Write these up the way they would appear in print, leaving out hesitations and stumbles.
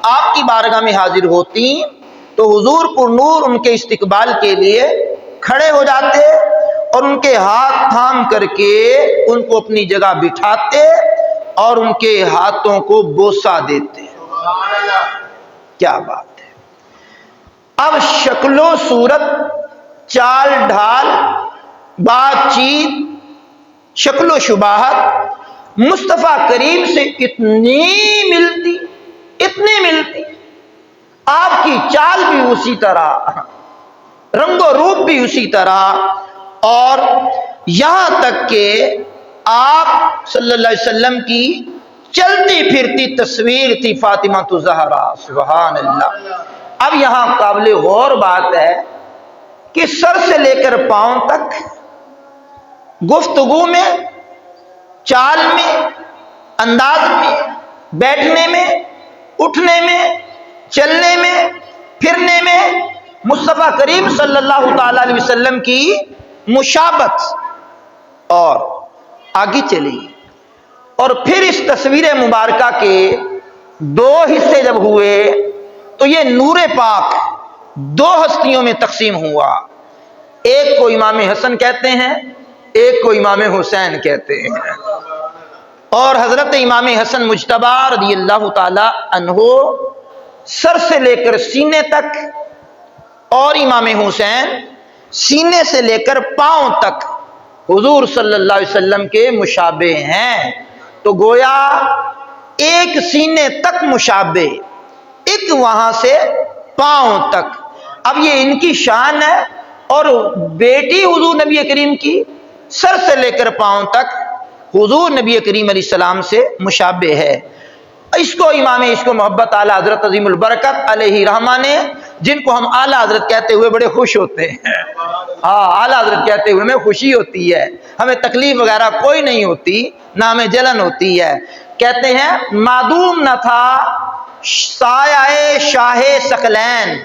آپ کی بارگاہ میں حاضر ہوتی تو حضور پر نور ان کے استقبال کے لیے کھڑے ہو جاتے اور ان کے ہاتھ تھام کر کے ان کو اپنی جگہ بٹھاتے اور ان کے ہاتھوں کو بوسہ دیتے۔ کیا بات ہے! اب شکل و صورت، چال ڈھال، بات چیت، شکل و شباہت مصطفیٰ کریم سے اتنی ملتی، آپ کی چال بھی اسی طرح، رنگ و روپ بھی اسی طرح، اور یہاں تک کہ آپ صلی اللہ علیہ وسلم کی چلتی پھرتی تصویر تھی فاطمہ الزہرا۔ سبحان اللہ! اب یہاں قابل غور بات ہے کہ سر سے لے کر پاؤں تک گفتگو میں، چال میں، انداز میں، بیٹھنے میں، اٹھنے میں، چلنے میں، پھرنے میں مصطفیٰ کریم صلی اللہ تعالی علیہ وسلم کی مشابہت۔ اور آگے چلی، اور پھر اس تصویر مبارکہ کے دو حصے جب ہوئے تو یہ نور پاک دو ہستیوں میں تقسیم ہوا، ایک کو امام حسن کہتے ہیں، ایک کو امام حسین کہتے ہیں۔ اور حضرت امام حسن مجتبی رضی اللہ تعالی عنہ سر سے لے کر سینے تک، اور امام حسین سینے سے لے کر پاؤں تک حضور صلی اللہ علیہ وسلم کے مشابہ ہیں۔ تو گویا ایک سینے تک مشابہ، ایک وہاں سے پاؤں تک۔ اب یہ ان کی شان ہے، اور بیٹی حضور نبی کریم کی سر سے لے کر پاؤں تک حضور نبی کریم علیہ السلام سے مشابہ ہے۔ اس کو امام عشق و محبت اعلیٰ حضرت عظیم البرکت علیہ رحمہ نے، جن کو ہم اعلیٰ حضرت کہتے ہوئے بڑے خوش ہوتے ہیں، اعلیٰ حضرت کہتے ہوئے ہمیں خوشی ہوتی ہے، ہمیں تکلیف وغیرہ کوئی نہیں ہوتی، نہ ہمیں جلن ہوتی ہے۔ کہتے ہیں معدوم نہ تھا سایہ شاہ ثقلین،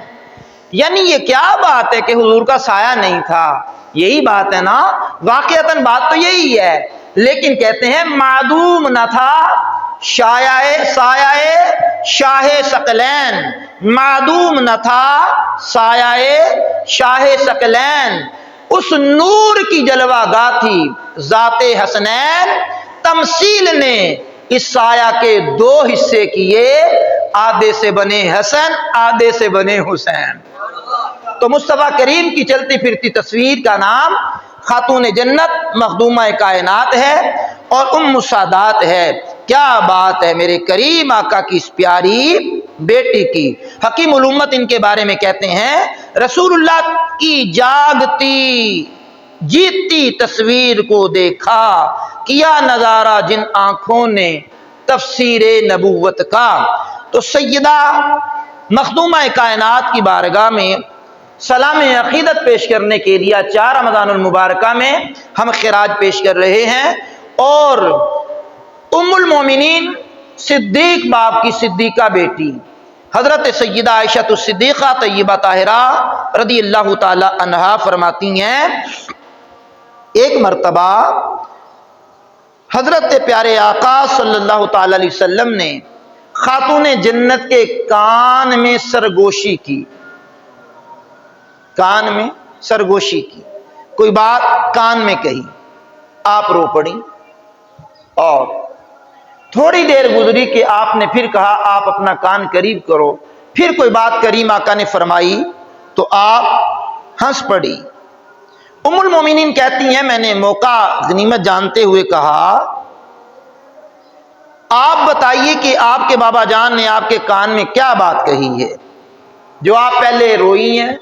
یعنی یہ کیا بات ہے کہ حضور کا سایہ نہیں تھا؟ یہی بات ہے نا، واقعتاً بات تو یہی ہے، لیکن کہتے ہیں معدوم نہ تھا سایہ شاہ ثقلین، معدوم نہ تھا سایہ شاہ ثقلین، اس نور کی جلوہ گاہ تھی ذات حسنین، تمثیل نے اس سایہ کے دو حصے کیے، آدھے سے بنے حسن، آدھے سے بنے حسین۔ تو مصطفیٰ کریم کی چلتی پھرتی تصویر کا نام خاتون جنت مخدومہ کائنات ہے اور ام السادات ہے۔ کیا بات ہے میرے کریم آقا کی اس پیاری بیٹی کی۔ حکیم الامت ان کے بارے میں کہتے ہیں رسول اللہ کی جاگتی جیتی تصویر کو دیکھا، کیا نظارہ جن آنکھوں نے تفسیر نبوت کا۔ تو سیدہ مخدومہ کائنات کی بارگاہ میں سلام عقیدت پیش کرنے کے لیے 4 رمضان المبارکہ میں ہم خراج پیش کر رہے ہیں، اور ام المومنین صدیق باپ کی صدیقہ بیٹی حضرت سیدہ عائشہ الصدیقہ طیبہ طاہرہ رضی اللہ تعالی عنہا فرماتی ہیں، ایک مرتبہ حضرت پیارے آقا صلی اللہ تعالی علیہ وسلم نے خاتون جنت کے کان میں سرگوشی کی، کان میں سرگوشی کی، کوئی بات کان میں کہی، آپ رو پڑی، اور تھوڑی دیر گزری کہ آپ نے پھر کہا آپ اپنا کان قریب کرو، پھر کوئی بات کریم آقا نے فرمائی تو آپ ہنس پڑی۔ ام المومنین کہتی ہیں میں نے موقع غنیمت جانتے ہوئے کہا آپ بتائیے کہ آپ کے بابا جان نے آپ کے کان میں کیا بات کہی ہے جو آپ پہلے روئی ہیں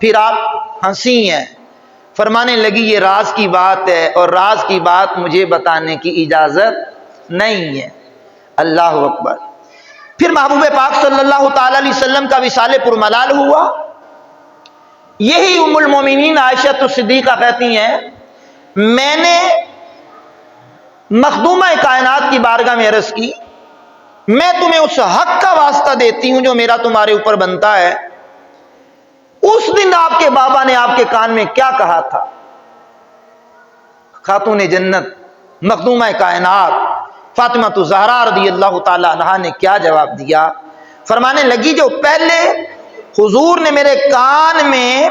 پھر آپ ہنسی ہیں؟ فرمانے لگی یہ راز کی بات ہے، اور راز کی بات مجھے بتانے کی اجازت نہیں ہے۔ اللہ اکبر۔ پھر محبوب پاک صلی اللہ تعالی علیہ وسلم کا وصال پرملال ہوا، یہی ام المومنین عائشہ الصدیقہ کہتی ہیں میں نے مخدومہ کائنات کی بارگاہ میں عرض کی میں تمہیں اس حق کا واسطہ دیتی ہوں جو میرا تمہارے اوپر بنتا ہے، اس دن آپ کے بابا نے آپ کے کان میں کیا کہا تھا؟ خاتون جنت مخدومہ کائنات فاطمہ الزہرا رضی اللہ تعالی عنہا نے کیا جواب دیا؟ فرمانے لگی جو پہلے حضور نے میرے کان میں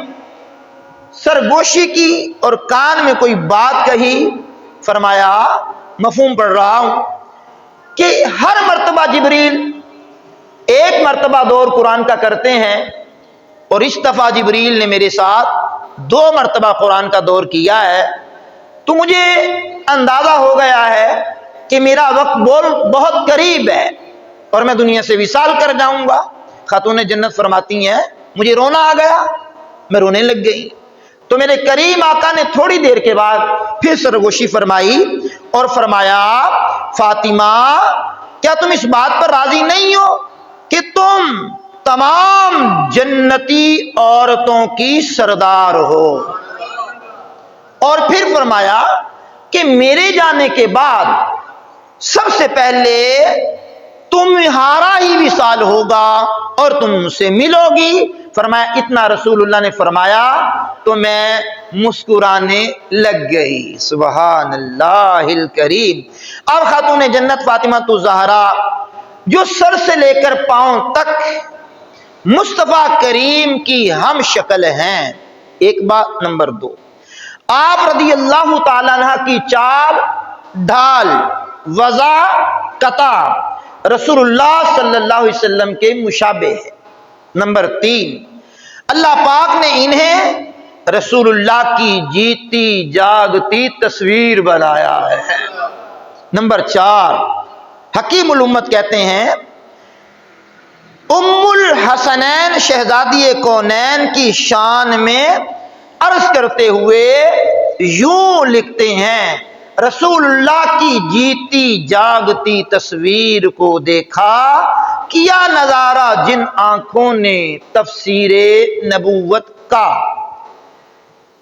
سرگوشی کی اور کان میں کوئی بات کہی، فرمایا مفہوم پڑھ رہا ہوں کہ ہر مرتبہ جبریل ایک مرتبہ دور قرآن کا کرتے ہیں، اور اس دفعہ جبریل نے میرے ساتھ 2 مرتبہ قرآن کا دور کیا ہے، تو مجھے اندازہ ہو گیا ہے کہ میرا وقت بہت قریب ہے اور میں دنیا سے وصال کر جاؤں گا۔ خاتون جنت فرماتی ہیں مجھے رونا آ گیا، میں رونے لگ گئی، تو میرے کریم آقا نے تھوڑی دیر کے بعد پھر سرگوشی فرمائی اور فرمایا فاطمہ کیا تم اس بات پر راضی نہیں ہو کہ تم تمام جنتی عورتوں کی سردار ہو؟ اور پھر فرمایا کہ میرے جانے کے بعد سب سے پہلے تمہارا ہی وصال ہوگا اور تم مجھ سے ملو گی۔ فرمایا اتنا رسول اللہ نے فرمایا تو میں مسکرانے لگ گئی۔ سبحان اللہ الکریم۔ اب خاتون جنت فاطمہ الزہرا جو سر سے لے کر پاؤں تک مصطفیٰ کریم کی ہم شکل ہیں، ایک بات۔ نمبر 2، آپ رضی اللہ تعالیٰ عنہ کی چال ڈھال وضع قطع رسول اللہ صلی اللہ علیہ وسلم کے مشابہ ہے۔ نمبر 3، اللہ پاک نے انہیں رسول اللہ کی جیتی جاگتی تصویر بنایا ہے۔ نمبر 4، حکیم الامت کہتے ہیں ام الحسنین شہزادی کونین کی شان میں عرض کرتے ہوئے یوں لکھتے ہیں رسول اللہ کی جیتی جاگتی تصویر کو دیکھا، کیا نظارہ جن آنکھوں نے تفسیر نبوت کا۔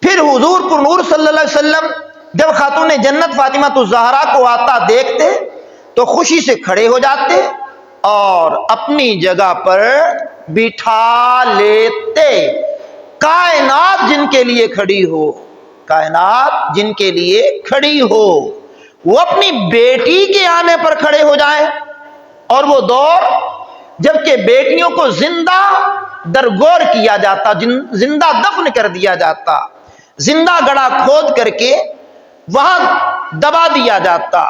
پھر حضور پر نور صلی اللہ علیہ وسلم جب خاتون جنت فاطمہ الزہرا کو آتا دیکھتے تو خوشی سے کھڑے ہو جاتے اور اپنی جگہ پر بٹھا لیتے۔ کائنات جن کے لیے کھڑی ہو، کائنات جن کے لیے کھڑی ہو، وہ اپنی بیٹی کے آنے پر کھڑے ہو جائیں۔ اور وہ دور جبکہ بیٹیوں کو زندہ درگور کیا جاتا، زندہ دفن کر دیا جاتا، زندہ گڑھا کھود کر کے وہاں دبا دیا جاتا،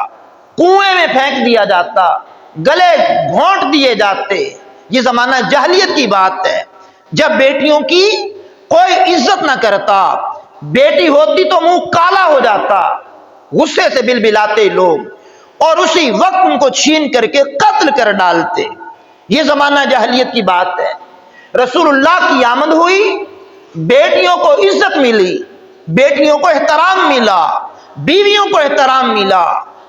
کنویں میں پھینک دیا جاتا، گلے گھونٹ دیے جاتے۔ یہ زمانہ جاہلیت کی بات ہے، جب بیٹیوں کی کوئی عزت نہ کرتا، بیٹی ہوتی تو منہ کالا ہو جاتا، غصے سے بلبلاتے لوگ اور اسی وقت ان کو چھین کر کے قتل کر ڈالتے۔ یہ زمانہ جاہلیت کی بات ہے۔ رسول اللہ کی آمد ہوئی، بیٹیوں کو عزت ملی، بیٹیوں کو احترام ملا، بیویوں کو احترام ملا،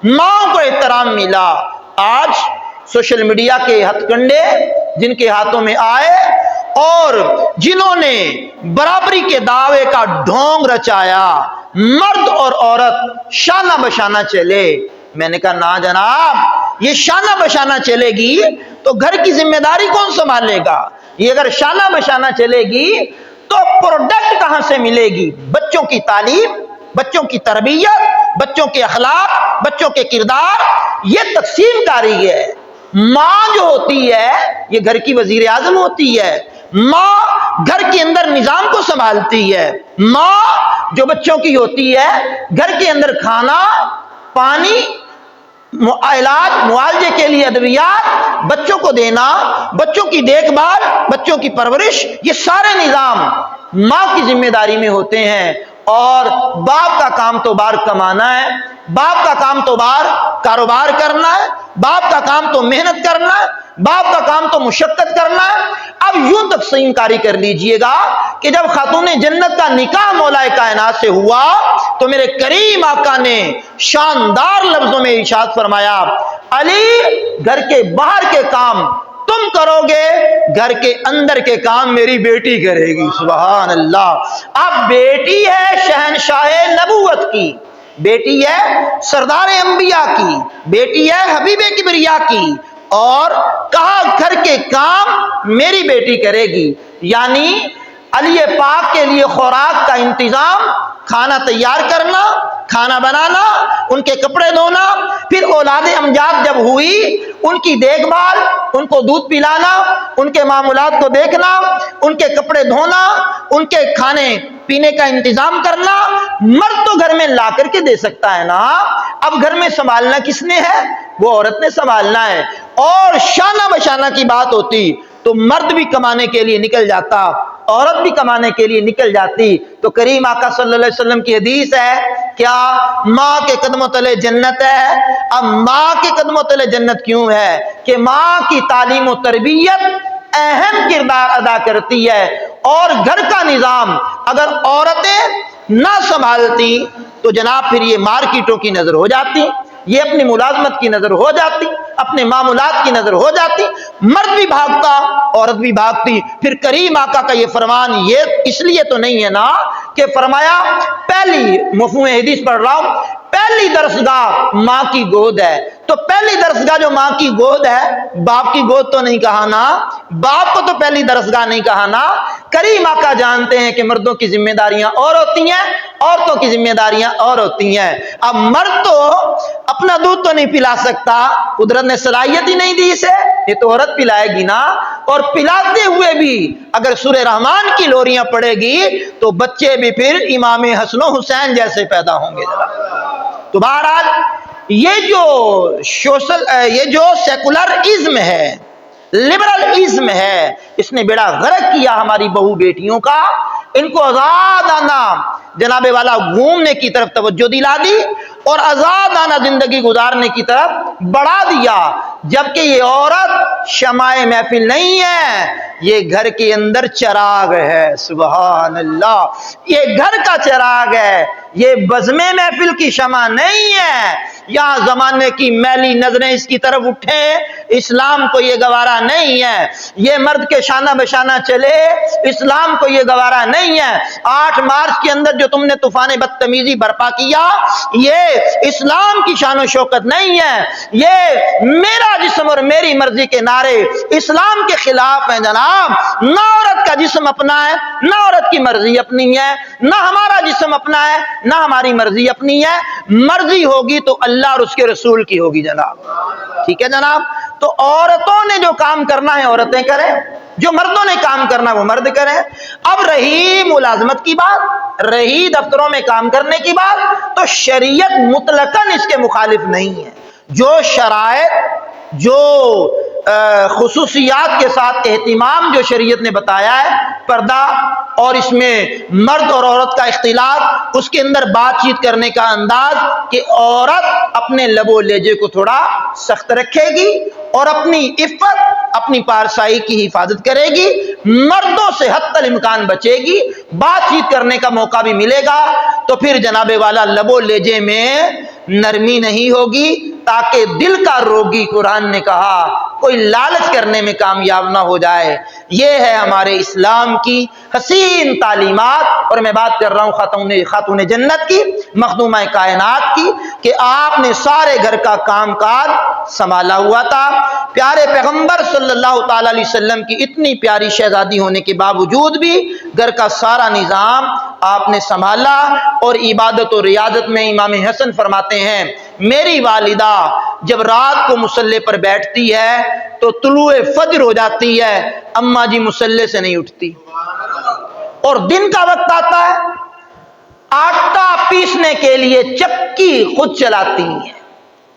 ماں کو احترام ملا۔ آج سوشل میڈیا کے ہتھ کنڈے جن کے ہاتھوں میں آئے اور جنہوں نے برابری کے دعوے کا ڈھونگ رچایا، مرد اور عورت شانہ بشانہ چلے۔ میں نے کہا نا جناب، یہ شانہ بشانہ چلے گی تو گھر کی ذمہ داری کون سنبھالے گا؟ یہ اگر شانہ بشانہ چلے گی تو پروڈکٹ کہاں سے ملے گی؟ بچوں کی تعلیم، بچوں کی تربیت، بچوں کے اخلاق، بچوں کے کردار، یہ تقسیم کاری ہے۔ ماں جو ہوتی ہے یہ گھر کی وزیر اعظم ہوتی ہے، ماں گھر کے اندر نظام کو سنبھالتی ہے، ماں جو بچوں کی ہوتی ہے گھر کے اندر کھانا، پانی، علاج معالجے کے لیے ادویات بچوں کو دینا، بچوں کی دیکھ بھال، بچوں کی پرورش، یہ سارے نظام ماں کی ذمہ داری میں ہوتے ہیں۔ اور باپ کا کام تو بار کمانا ہے، باپ کا کام تو بار کاروبار کرنا ہے، باپ کا کام تو محنت کرنا ہے، باپ کا کام تو مشقت کرنا ہے۔ اب یوں تقسیم کاری کر لیجئے گا کہ جب خاتون جنت کا نکاح مولا کائنات سے ہوا تو میرے کریم آقا نے شاندار لفظوں میں ارشاد فرمایا علی گھر کے باہر کے کام تم کرو گے، گھر کے اندر کے کام میری بیٹی کرے گی۔ سبحان اللہ۔ اب بیٹی ہے شہنشاہ نبوت کی، بیٹی ہے سردار انبیاء کی، بیٹی ہے حبیب کبریا کی، اور کہا گھر کے کام میری بیٹی کرے گی۔ یعنی علی پاک کے لیے خوراک کا انتظام، کھانا تیار کرنا، کھانا بنانا، ان کے کپڑے دھونا، پھر اولاد امجاد جب ہوئی ان کی دیکھ بھال، ان کو دودھ پلانا، ان کے معاملات کو دیکھنا، ان کے کپڑے دھونا، ان کے کھانے پینے کا انتظام کرنا۔ مرد تو گھر میں لا کر کے دے سکتا ہے نا، اب گھر میں سنبھالنا کس نے ہے؟ وہ عورت نے سنبھالنا ہے۔ اور شانہ بشانہ کی بات ہوتی تو مرد بھی کمانے کے لیے نکل جاتا، عورت بھی کمانے کے لیے نکل جاتی۔ تو کریم آقا صلی اللہ علیہ وسلم کی حدیث ہے، کیا ماں کے قدموں تلے جنت ہے؟ اب ماں کے قدموں تلے جنت کیوں ہے؟ کہ ماں کی تعلیم و تربیت اہم کردار ادا کرتی ہے، اور گھر کا نظام اگر عورتیں نہ سنبھالتی تو جناب پھر یہ مارکیٹوں کی نظر ہو جاتی، یہ اپنی ملازمت کی نظر ہو جاتی، اپنے معاملات کی نظر ہو جاتی، مرد بھی بھاگتا عورت بھی بھاگتی۔ پھر کریم آقا کا یہ فرمان یہ اس لیے تو نہیں ہے نا کہ فرمایا پہلی مفہوم حدیث پڑھ رہا ہوں، پہلی درسگاہ ماں کی گود ہے، تو پہلی درسگاہ جو ماں کی گود ہے، باپ کی گود تو نہیں کہا نا، باپ کو تو پہلی درسگاہ نہیں کہا نا۔ کریم آقا جانتے ہیں کہ مردوں کی ذمہ داریاں اور ہوتی ہیں، عورتوں کی ذمہ داریاں اور ہوتی ہیں۔ اب مرد تو اپنا دودھ تو نہیں پلا سکتا، قدرت نے صلاحیت ہی نہیں دی اسے، یہ تو عورت پلائے گی نا، اور پلاتے ہوئے بھی اگر سورہ رحمان کی لوریاں پڑے گی تو بچے بھی پھر امام حسن و حسین جیسے پیدا ہوں گے۔ تو بہرحال یہ جو سیکولرزم ہے، لبرلزم ہے، اس نے بیڑا غرق کیا ہماری بہو بیٹیوں کا۔ ان کو آزادانہ جناب والا گھومنے کی طرف توجہ دلا دی اور آزادانہ زندگی گزارنے کی طرف بڑھا دیا، جبکہ یہ عورت شمع محفل نہیں ہے، یہ گھر کے اندر چراغ ہے۔ سبحان اللہ، یہ گھر کا چراغ ہے، یہ بزم محفل کی شمع نہیں ہے۔ یہاں زمانے کی میلی نظریں اس کی طرف اٹھیں، اسلام کو یہ گوارا نہیں ہے۔ یہ مرد کے شانہ بشانہ چلے، اسلام کو یہ گوارا نہیں ہے۔ 8 مارچ کے اندر جو تم نے طوفان بدتمیزی برپا کیا، یہ اسلام کی شان و شوکت نہیں ہے، یہ میرا جسم اور میری مرضی کے نعرے اسلام کے خلاف ہیں جناب۔ نہ عورت کا جسم اپنا ہے، نہ عورت کی مرضی اپنی ہے، نہ ہمارا جسم اپنا ہے، نہ ہماری مرضی اپنی ہے۔ مرضی ہوگی تو اللہ اور اس کے رسول کی ہوگی جناب، ٹھیک ہے جناب۔ تو عورتوں نے جو کام کرنا ہے عورتیں کریں، جو مردوں نے کام کرنا ہے وہ مرد کریں۔ اب رہی ملازمت کی بات، رہی دفتروں میں کام کرنے کی بات، تو شریعت مطلقاً اس کے مخالف نہیں ہے۔ جو شرائط، جو خصوصیات کے ساتھ اہتمام جو شریعت نے بتایا ہے، پردہ اور اس میں مرد اور عورت کا اختلاط، اس کے اندر بات چیت کرنے کا انداز کہ عورت اپنے لب و لہجے کو تھوڑا سخت رکھے گی اور اپنی عفت، اپنی پارسائی کی حفاظت کرے گی، مردوں سے حتی الامکان بچے گی، بات چیت کرنے کا موقع بھی ملے گا، تو پھر جناب والا لب و لہجے میں نرمی نہیں ہوگی، تاکہ دل کا روگی قرآن نے کہا کوئی لالچ کرنے میں کامیاب نہ ہو جائے۔ یہ ہے ہمارے اسلام کی حسین تعلیمات، اور میں بات کر رہا ہوں خاتون جنت کی، مخدومہ کائنات کی، کہ آپ نے سارے گھر کا کام کاج سنبھالا ہوا تھا۔ پیارے پیغمبر صلی اللہ تعالی علیہ وسلم کی اتنی پیاری شہزادی ہونے کے باوجود بھی گھر کا سارا نظام آپ نے سنبھالا، اور عبادت و ریاضت میں امام حسن فرماتے ہیں، میری والدہ جب رات کو مصلی پر بیٹھتی ہے تو طلوع فجر ہو جاتی ہے، اماں جی مصلی سے نہیں اٹھتی، اور دن کا وقت آتا ہے، آٹا پیسنے کے لیے چکی خود چلاتی ہیں،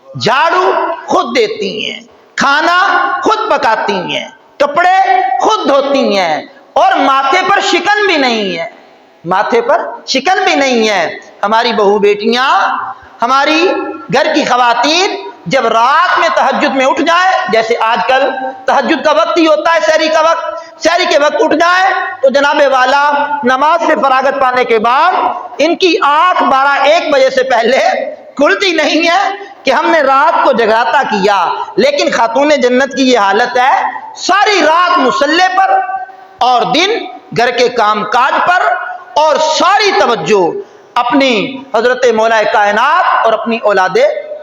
جھاڑو خود دیتی ہیں، کھانا خود پکاتی ہیں، کپڑے خود دھوتی ہیں، اور ماتھے پر شکن بھی نہیں ہے، ماتھے پر شکن بھی نہیں ہے۔ ہماری بہو بیٹیاں، ہماری گھر کی خواتین جب رات میں تہجد میں اٹھ جائے، جیسے آج کل تہجد کا وقت ہی ہوتا ہے، سحری کا وقت، سحری کے وقت اٹھ جائے تو جناب والا نماز سے فراغت پانے کے بعد ان کی آنکھ 12-1 بجے سے پہلے کھلتی نہیں ہے کہ ہم نے رات کو جگراتا کیا۔ لیکن خاتون جنت کی یہ حالت ہے، ساری رات مصلی پر اور دن گھر کے کام کاج پر، اور ساری توجہ اپنی حضرت مولا کائنات اور اپنی اولاد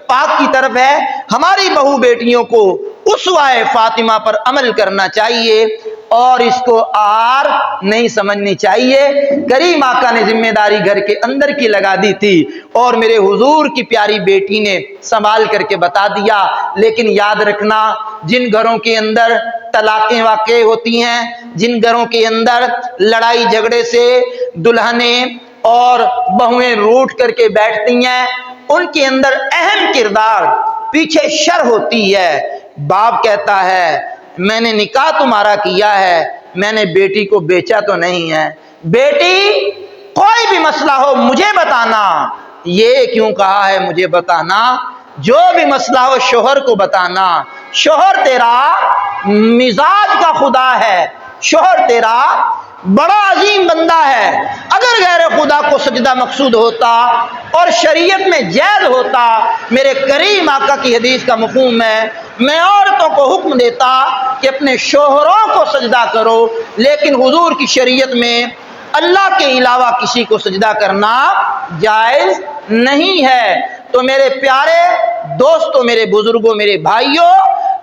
پاک کی طرف ہے۔ ہماری بہو بیٹیوں کو اسوہ فاطمہ پر عمل کرنا چاہیے۔ اور اس کو آر نہیں سمجھنی چاہیے۔ کریم آقا نے ذمہ داری گھر کے اندر کی لگا دی تھی اور میرے حضور کی پیاری بیٹی نے سنبھال کر کے بتا دیا۔ لیکن یاد رکھنا، جن گھروں کے اندر طلاقیں واقع ہوتی ہیں، جن گھروں کے اندر لڑائی جھگڑے سے دلہنیں اور بہویں روٹ کر کے بیٹھتی ہیں، ان کے اندر اہم کردار پیچھے شر ہوتی ہے۔ باپ کہتا ہے میں نے نکاح تمہارا کیا ہے، میں نے بیٹی کو بیچا تو نہیں ہے، بیٹی کوئی بھی مسئلہ ہو مجھے بتانا۔ یہ کیوں کہا ہے مجھے بتانا؟ جو بھی مسئلہ ہو شوہر کو بتانا۔ شوہر تیرا مزاج کا خدا ہے، شوہر تیرا بڑا عظیم بندہ ہے۔ اگر غیر خدا کو سجدہ مقصود ہوتا اور شریعت میں جائز ہوتا، میرے کریم آقا کی حدیث کا مفہوم ہے، میں عورتوں کو حکم دیتا کہ اپنے شوہروں کو سجدہ کرو، لیکن حضور کی شریعت میں اللہ کے علاوہ کسی کو سجدہ کرنا جائز نہیں ہے۔ تو میرے پیارے دوستوں، میرے بزرگوں، میرے بھائیوں،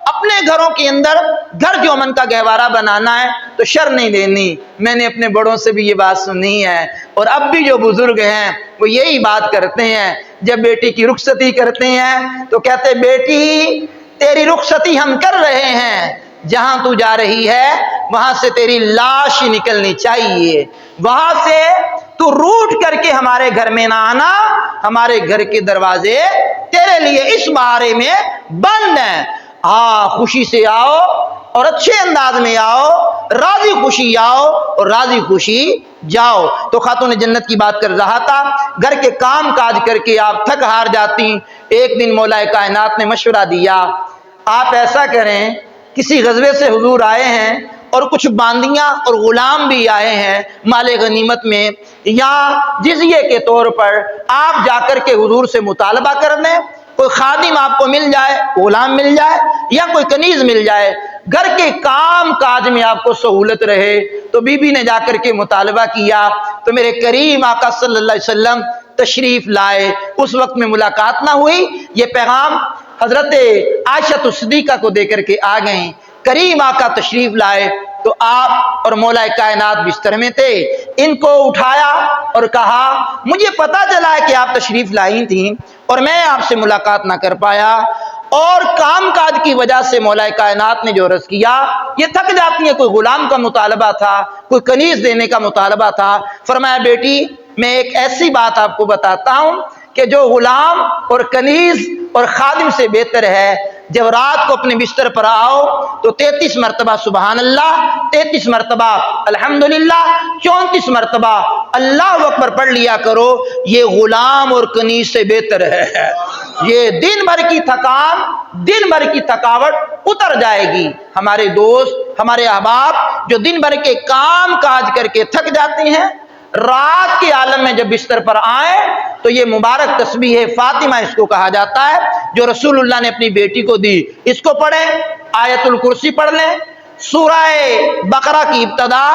اپنے گھروں کے اندر گھر جو امن کا گہوارہ بنانا ہے تو شر نہیں دینی۔ میں نے اپنے بڑوں سے بھی یہ بات سنی ہے، اور اب بھی جو بزرگ ہیں وہ یہی بات کرتے ہیں۔ جب بیٹی کی رخصتی کرتے ہیں تو کہتے بیٹی تیری رخصتی ہم کر رہے ہیں، جہاں تو جا رہی ہے وہاں سے تیری لاش نکلنی چاہیے، وہاں سے تو روٹ کر کے ہمارے گھر میں نہ آنا، ہمارے گھر کے دروازے تیرے لیے اس بارے میں بند ہیں۔ ہاں خوشی سے آؤ اور اچھے انداز میں آؤ، راضی خوشی آؤ اور راضی خوشی جاؤ۔ تو خاتون جنت کی بات کر رہا تھا، گھر کے کام کاج کر کے آپ تھک ہار جاتی۔ ایک دن مولا کائنات نے مشورہ دیا، آپ ایسا کریں، کسی غزوے سے حضور آئے ہیں اور کچھ باندیاں اور غلام بھی آئے ہیں مال غنیمت میں، یا جزیے کے طور پر آپ جا کر کے حضور سے مطالبہ کر دیں، کوئی خادم آپ کو مل جائے، غلام مل جائے یا کوئی کنیز مل جائے، گھر کے کام کاج میں آپ کو سہولت رہے۔ تو بی بی نے جا کر کے مطالبہ کیا تو میرے کریم آقا صلی اللہ علیہ وسلم تشریف لائے۔ اس وقت میں ملاقات نہ ہوئی، یہ پیغام حضرت عائشہ صدیقہ کو دے کر کے آ گئیں۔ کریم آقا تشریف لائے تو آپ اور مولا کائنات بستر میں تھے، ان کو اٹھایا اور کہا مجھے پتا چلا ہے کہ آپ تشریف لائی تھیں اور میں آپ سے ملاقات نہ کر پایا، اور کام کاج کی وجہ سے مولا کائنات نے جو عرض کیا یہ تھک جاتی ہیں، کوئی غلام کا مطالبہ تھا، کوئی کنیز دینے کا مطالبہ تھا۔ فرمایا بیٹی میں ایک ایسی بات آپ کو بتاتا ہوں کہ جو غلام اور کنیز اور خادم سے بہتر ہے، جب رات کو اپنے بستر پر آؤ تو 33 مرتبہ سبحان اللہ، 33 مرتبہ الحمدللہ، 34 مرتبہ اللہ اکبر پڑھ لیا کرو، یہ غلام اور کنیز سے بہتر ہے۔ یہ دن بھر کی تھکان، دن بھر کی تھکاوٹ اتر جائے گی۔ ہمارے دوست، ہمارے احباب جو دن بھر کے کام کاج کر کے تھک جاتے ہیں، رات کے عالم میں جب بستر پر آئیں تو یہ مبارک تسبیح فاطمہ اس کو کہا جاتا ہے جو رسول اللہ نے اپنی بیٹی کو دی۔ اس کو پڑھیں، آیت الکرسی پڑھ لیں، سورہ بقرہ کی ابتدا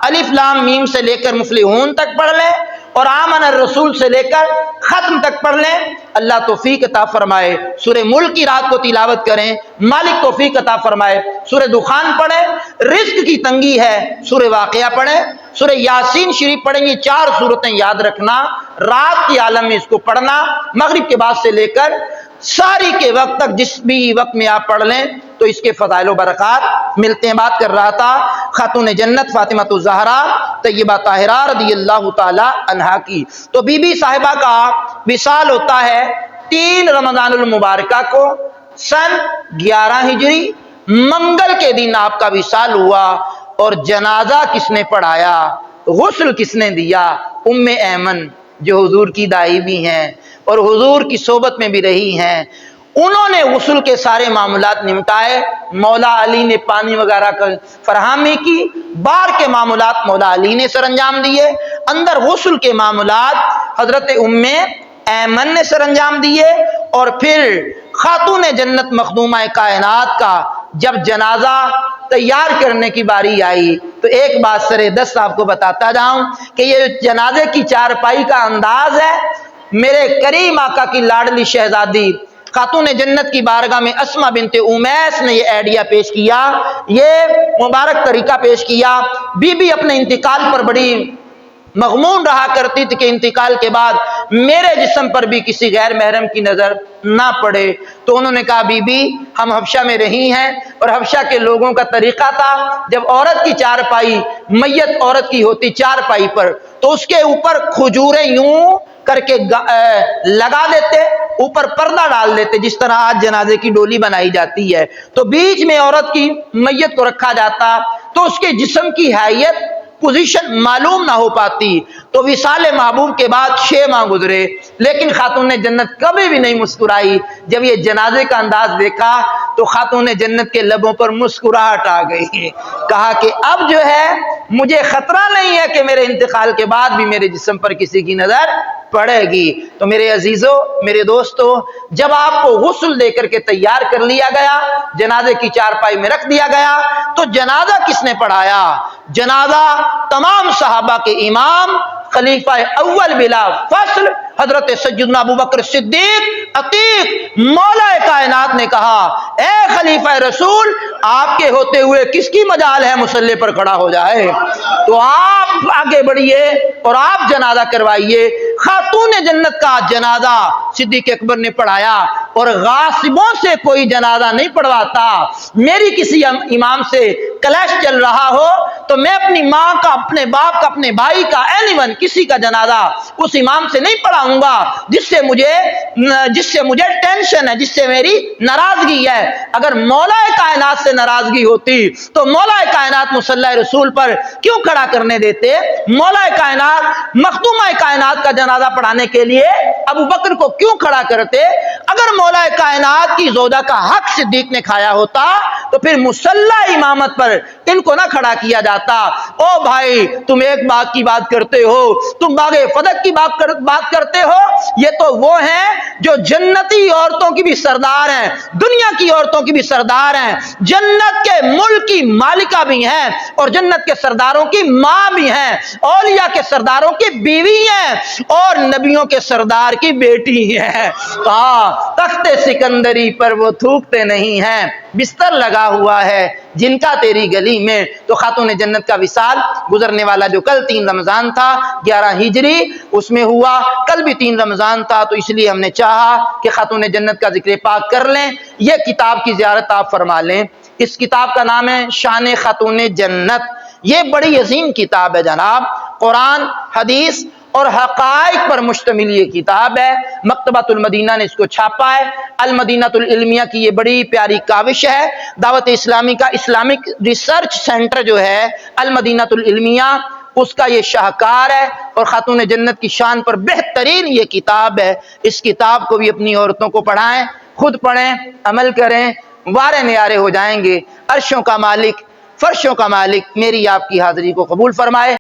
الف لام میم سے لے کر مفلحون تک پڑھ لیں، اور آمن الرسول سے لے کر ختم تک پڑھ لیں۔ اللہ توفیق عطا فرمائے۔ سورہ ملک کی رات کو تلاوت کریں، مالک توفیق عطا فرمائے۔ سورہ دخان پڑھیں، رزق کی تنگی ہے، سورہ واقعہ پڑھیں، سورہ یاسین شریف پڑھیں، یہ 4 سورتیں یاد رکھنا، رات کے عالم میں اس کو پڑھنا، مغرب کے بعد سے لے کر ساری کے وقت تک جس بھی وقت میں آپ پڑھ لیں تو اس کے فضائل و برکات ملتے ہیں۔ بات کر رہا تھا خاتون جنت فاطمہ الزہرا طیبہ طاہرہ رضی اللہ تعالی عنہا کی۔ تو بی بی صاحبہ کا وصال ہوتا ہے 3 رمضان المبارکہ کو، سن 11 ہجری، منگل کے دن آپ کا وصال ہوا، اور جنازہ کس نے پڑھایا، غسل کس نے دیا؟ ام ایمن جو حضور کی دائی بھی ہیں اور حضور کی صحبت میں بھی رہی ہیں، انہوں نے غسل کے سارے معاملات نمٹائے۔ مولا علی نے پانی وغیرہ کا فراہمی کی، باہر کے معاملات مولا علی نے سر انجام دیے، اندر غسل کے معاملات حضرت ام ایمن نے سر انجام دیے۔ اور پھر خاتون جنت مخدومہ کائنات کا جب جنازہ تیار کرنے کی باری آئی تو ایک بات سرے دست آپ کو بتاتا جاؤں کہ یہ جنازے کی چارپائی کا انداز ہے، میرے کریم آقا کی لاڈلی شہزادی خاتون جنت کی بارگاہ میں اسما بنت امیس نے یہ آئیڈیا پیش کیا، یہ مبارک طریقہ پیش کیا۔ بی بی اپنے انتقال پر بڑی مغموم رہا کرتی تھی کہ انتقال کے بعد میرے جسم پر بھی کسی غیر محرم کی نظر نہ پڑے۔ تو انہوں نے کہا بی بی ہم حبشہ میں رہی ہیں، اور حبشہ کے لوگوں کا طریقہ تھا جب عورت کی چارپائی میت عورت کی ہوتی چارپائی پر تو اس کے اوپر کھجوریں یوں کر کے لگا دیتے، اوپر پردہ ڈال دیتے، جس طرح آج جنازے کی ڈولی بنائی جاتی ہے، تو بیچ میں عورت کی میت کو رکھا جاتا تو اس کے جسم کی حیت پوزیشن معلوم نہ ہو پاتی۔ تو وصال محبوب کے بعد 6 ماہ گزرے، لیکن خاتون جنت کبھی بھی نہیں مسکرائی۔ جب یہ جنازے کا انداز دیکھا تو خاتون جنت کے لبوں پر مسکراہٹ آ گئی، کہا کہ اب جو ہے مجھے خطرہ نہیں ہے کہ میرے انتقال کے بعد بھی میرے جسم پر کسی کی نظر پڑے گی۔ تو میرے عزیزوں، میرے دوستوں، جب آپ کو غسل دے کر کے تیار کر لیا گیا، جنازے کی چارپائی میں رکھ دیا گیا، تو جنازہ کس نے پڑھایا؟ جنازہ تمام صحابہ کے امام خلیفہ اول بلا فصل حضرت سیدنا ابوبکر صدیق عتیق مولا کائنات نے کہا اے خلیفہ رسول، آپ کے ہوتے ہوئے کس کی مجال ہے مصلی پر کھڑا ہو جائے؟ تو آپ آگے بڑھیے اور آپ جنازہ کروائیے۔ خاتون جنت کا جنازہ صدیق اکبر نے پڑھایا، اور غاصبوں سے کوئی جنازہ نہیں پڑھواتا۔ میری کسی امام سے کلیش چل رہا ہو تو میں اپنی ماں کا، اپنے باپ کا، اپنے بھائی کا، اینی ون کسی کا جنازہ اس امام سے نہیں پڑھاؤں گا جس سے مجھے ٹینشن ہے، جس سے میری ناراضگی ہے۔ اگر مولا کائنات سے ناراضگی ہوتی تو مولا کائنات مصلی رسول پر کیوں کھڑا کرنے دیتے؟ مولا کائنات مخدومہ کائنات کا جنازہ پڑھانے کے لیے ابو بکر کو کیوں کھڑا کرتے؟ اگر مولا کائنات کی زوجہ کا حق صدیق نے کھایا ہوتا تو پھر مصلی امامت پر ان کو نہ کھڑا کیا جاتا۔ او بھائی، تم ایک بات کی بات کرتے ہو، تم باغ فدق کی بات کرتے ہو، یہ تو وہ ہیں جو جنتی عورتوں کی بھی سردار ہیں، دنیا کی عورتوں کی بھی سردار ہیں، جنت کے ملک کی مالکہ بھی ہیں، اور جنت کے سرداروں کی ماں بھی ہیں، اولیاء کے سرداروں کی بیوی ہیں، اور نبیوں کے سردار کی بیٹی ہیں۔ تخت سکندری پر وہ تھوکتے نہیں ہیں، بستر لگا ہوا ہے جن کا تیری گلی میں۔ تو خاتون جنت کا وصال گزرنے والا جو کل 3 رمضان تھا 11 ہجری، اس میں ہوا، کل بھی 3 رمضان تھا، تو اس لیے ہم نے چاہا کہ خاتون جنت کا ذکر پاک کر لیں، یہ کتاب کی زیارت آپ فرما لیں۔ اس کتاب کا نام ہے شان خاتون جنت۔ یہ بڑی عظیم کتاب ہے جناب، قرآن، حدیث اور حقائق پر مشتمل یہ کتاب ہے۔ مکتبۃ المدینہ نے اس کو چھاپا ہے۔ المدینہ العلمیہ کی یہ بڑی پیاری کاوش ہے۔ دعوت اسلامی کا اسلامک ریسرچ سینٹر جو ہے المدینہ العلمیہ، اس کا یہ شاہکار ہے، اور خاتون جنت کی شان پر بہترین یہ کتاب ہے۔ اس کتاب کو بھی اپنی عورتوں کو پڑھائیں، خود پڑھیں، عمل کریں، وارے نیارے ہو جائیں گے۔ عرشوں کا مالک، فرشوں کا مالک میری آپ کی حاضری کو قبول فرمائے۔